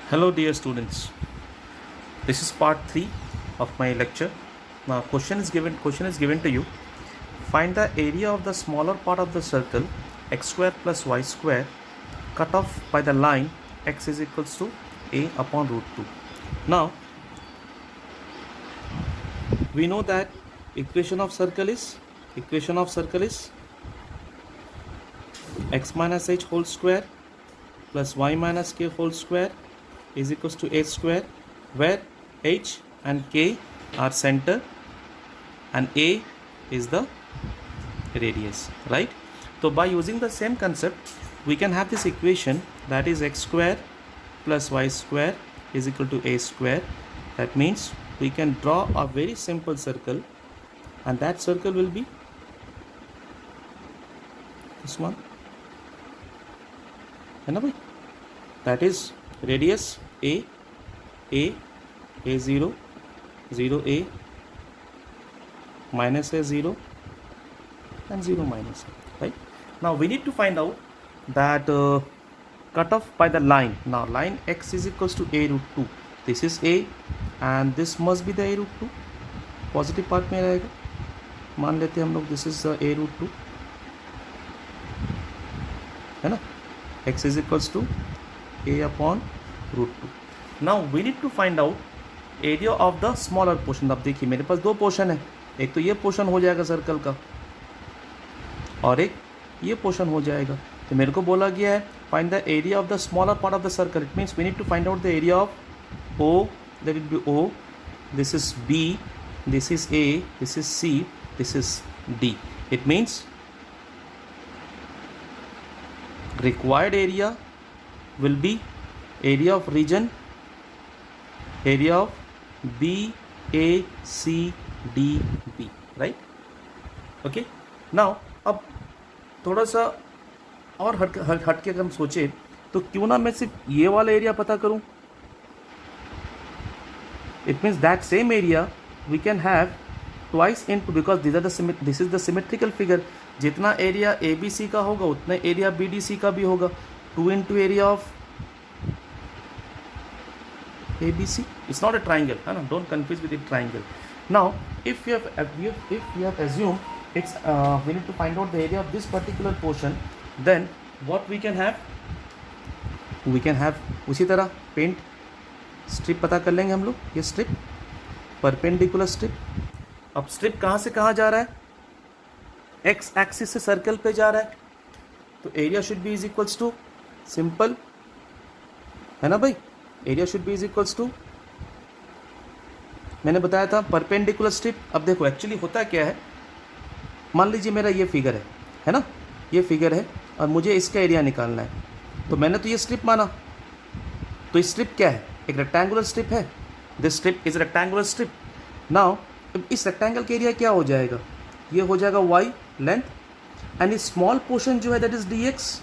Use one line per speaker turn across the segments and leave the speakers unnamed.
Hello dear students, this is part 3 of my lecture. Now question is given to you. Find the area of the smaller part of the circle x square plus y square cut off by the line x is equals to a upon root 2. Now we know that equation of circle is x minus h whole square plus y minus k whole square is equals to a square, where h and k are center and a is the radius, right? So by using the same concept, we can have this equation, that is x square plus y square is equal to a square. That means we can draw a very simple circle, and that circle will be this one, that is radius a 0, 0 a, minus a 0 and 0 minus a, right? Now we need to find out that cut off by the line. Now line x is equals to a root 2. This is a and this must be the a root 2. Positive part में रहेगा, मान लेते हैं हम लोग this is a root 2, है ना? x is equals to a upon root 2. Now we need to find out area of the smaller portion. अब देखिए मेरे पास दो पोर्शन है, एक तो ये पोर्शन हो जाएगा सर्कल का और एक ये पोर्शन हो जाएगा. तो मेरे को बोला गया है find the area of the smaller part of the circle. It means we need to find out the area of O, let it be O, this is B, this is A, this is C, this is D. It means required area will be area of region, area of B, A, C, D, B, right? Okay. Now अब थोड़ा सा और हट के अगर हम सोचे तो क्यों ना मैं सिर्फ ये वाला एरिया पता करूं. It means that same area we can have twice into, because this is the symmetrical figure. जितना एरिया ए बी सी का होगा उतना एरिया बी डी सी का भी होगा. 2 into area of A B C. It's not a triangle, है ना? Don't confuse with the triangle. Now if you have assumed it's we need to find out the area of this particular portion, then what we can have उसी तरह paint strip पता कर लेंगे हम लोग. ये स्ट्रिप परपेंडिकुलर स्ट्रिप. अब strip कहाँ से कहाँ जा रहा है? एक्स एक्सिस से सर्कल पे जा रहा है, तो area should be is equals to, simple है ना भाई, area should be is equals to, मैंने बताया था परपेंडिकुलर स्ट्रिप. अब देखो एक्चुअली होता क्या है, मान लीजिए मेरा ये फिगर है ना, ये फिगर है और मुझे इसका एरिया निकालना है. तो मैंने तो ये स्ट्रिप माना, तो ये स्ट्रिप क्या है? एक रेक्टेंगुलर स्ट्रिप है. This strip is rectangular strip. Now इस रेक्टेंगल का एरिया क्या हो जाएगा? ये हो जाएगा y लेंथ, एंड इस स्मॉल पोर्शन जो है that is dx.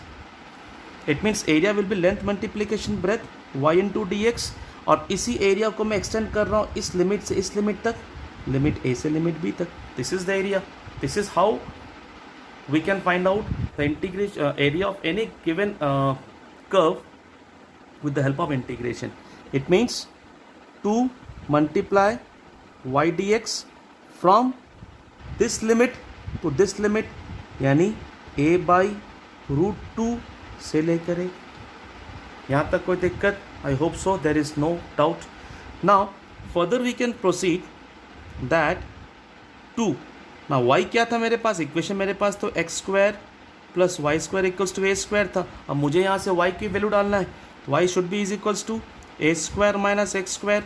It means area will be length multiplication breadth y into D X. और इसी एरिया को मैं एक्सटेंड कर रहा हूँ इस लिमिट से इस लिमिट तक, लिमिट a से लिमिट b तक. This is the area. This is how we can find out the integration area of any given curve with the help of integration. It means 2 multiply y dx from this limit to this limit, यानी a by root 2 से लेकर a. यहाँ तक कोई दिक्कत? I hope so, there is no doubt. Now further we can proceed that 2. Now y क्या था मेरे पास? इक्वेशन मेरे पास तो x square plus Y square equals to A square था. अब मुझे यहाँ से y की वैल्यू डालना है. y should be is equals to A square minus X square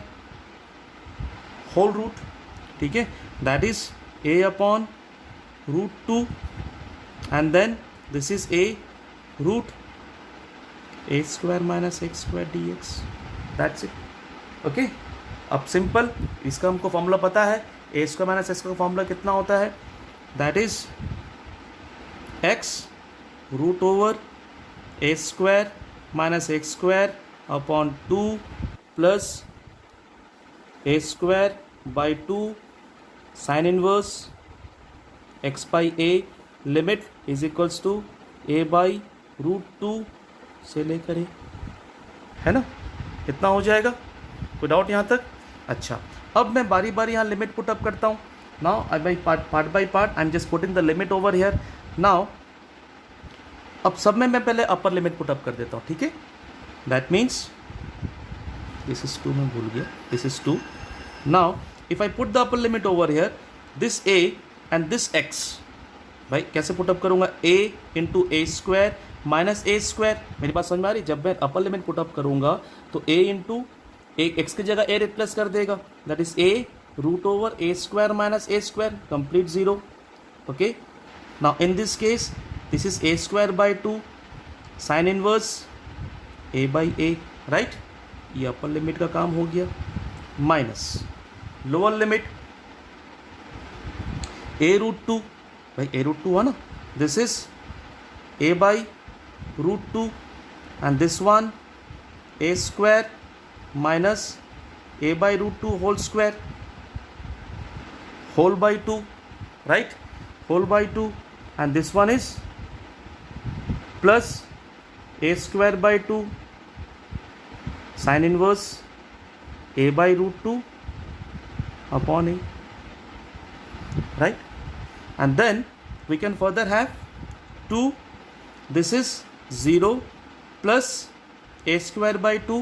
whole root. ठीक है, that is a upon root 2 and then this is a root A square minus X square D X. That's it. Okay, अब simple इसका हमको formula पता है. A square minus X का formula कितना होता है? That is x root over A square minus X square upon 2 plus A square by 2 sine inverse x by a limit is equals to a by root 2 से लेकर a, है ना. इतना हो जाएगा, कोई डाउट यहाँ तक? अच्छा, अब मैं बारी बारी यहाँ लिमिट पुट अप करता हूँ. Now I by part by part I am just putting the limit over here. Now अब सब में मैं पहले अपर लिमिट पुट अप कर देता हूँ, ठीक है. दैट मीन्स दिस इज 2, मैं भूल गया, this is 2. Now if I put the upper limit over here, this a and this x, भाई कैसे पुट अप करूँगा? a into A square minus A square. मेरी बात समझ में आ रही? जब मैं अपर लिमिट पुट अप करूँगा तो a इंटू एक्स की जगह a रिप्लेस कर देगा, that is a root over A square minus A square, complete zero. Okay, now in this case this is a square by 2 sine inverse a by a, right. ये upper limit का काम हो गया. Minus lower limit a root 2, भाई a root 2 है ना, this is a by root 2 and this one a square minus a by root 2 whole square whole by 2, right, whole by 2 and this one is plus a square by 2 sine inverse a by root 2 upon a, right. And then we can further have 2, this is 0 plus a square by 2,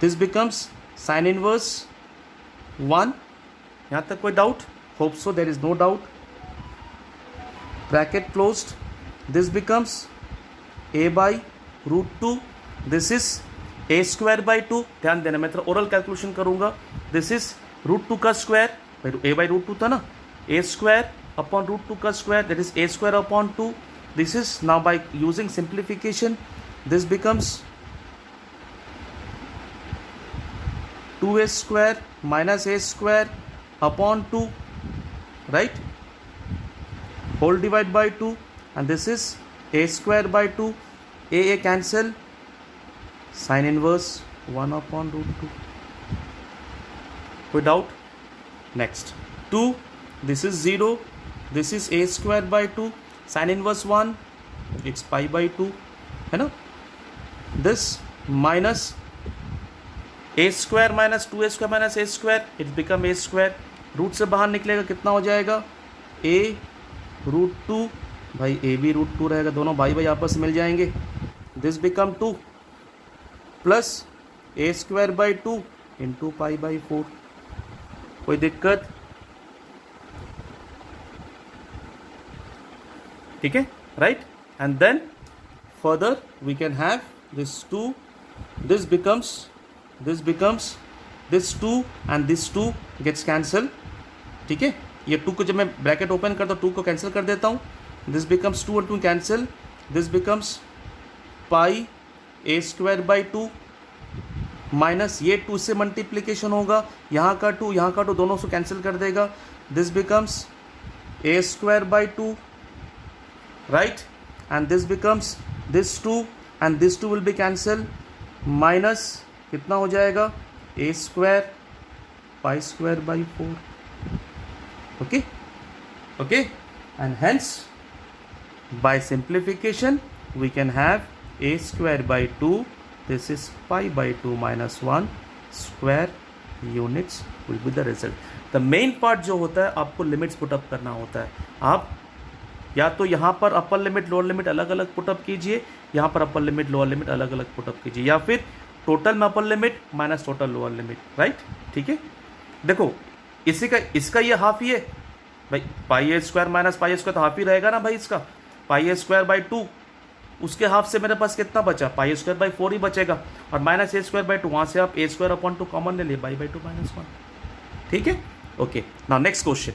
this becomes sin inverse 1. यहाँ तक कोई doubt? Hope so, there is no doubt. Bracket closed, this becomes a by root 2, this is a square by 2. ध्यान देना, मैं थोड़ा oral calculation करूंगा. This is root 2 का square, a by root 2 था ना, a स्क्वायर अपॉन रूट 2 का square, that is a square upon 2. This is now by using simplification, this becomes 2a square minus a square upon 2, right, whole divide by 2 and this is a square by 2, a cancel, sine inverse 1 upon root 2. कोई doubt? Next 2, this is 0, this is a square by 2, sine inverse 1, it's pi by 2, है ना. This minus a square minus 2a square minus a square, it's become a square. Root से बाहर निकलेगा, कितना हो जाएगा? a root 2, भाई a भी रूट 2 रहेगा, दोनों भाई भाई आपस में मिल जाएंगे. This become 2 plus a square by 2 into pi by 4. कोई दिक्कत? ठीक है, right. And then further we can have this 2, this becomes this 2 and this 2 gets cancel. ठीक है, ये 2 को जब मैं ब्रैकेट ओपन करता हूँ 2 को कैंसिल कर देता हूँ. दिस बिकम्स 2 और 2 cancel, this becomes pi a square by 2 minus ये 2 से मल्टीप्लीकेशन होगा, यहाँ का 2 दोनों से कैंसिल कर देगा. This becomes a square by 2, right, and this becomes this 2 and this 2 will be cancel, minus कितना हो जाएगा? a square pi square by 4. Okay okay, and hence by simplification we can have a square by 2, this is pi by 2 minus 1 square units will be the result. The main part जो होता है आपको limits put up करना होता है. आप या तो यहाँ पर अपर लिमिट लोअर लिमिट अलग अलग पुटअप कीजिए, यहाँ पर अपर लिमिट लोअर लिमिट अलग अलग पुटअप कीजिए, या फिर टोटल में upper limit minus total lower limit, right. ठीक है, देखो इसका ये हाफ ही है भाई, पाई ए स्क्वायर माइनस पाई ए स्क्वायर तो हाफ ही रहेगा ना भाई इसका. पाई ए स्क्वायर बाई 2, उसके हाफ से मेरे पास कितना बचा? पाई ए स्क्वायर बाई 4 ही बचेगा, और माइनस ए स्क्वायर बाई 2, वहाँ से आप ए स्क्वायर अपॉन 2 कॉमन ले लिए, बाई 2 माइनस 1. ठीक है, ओके. Now next question.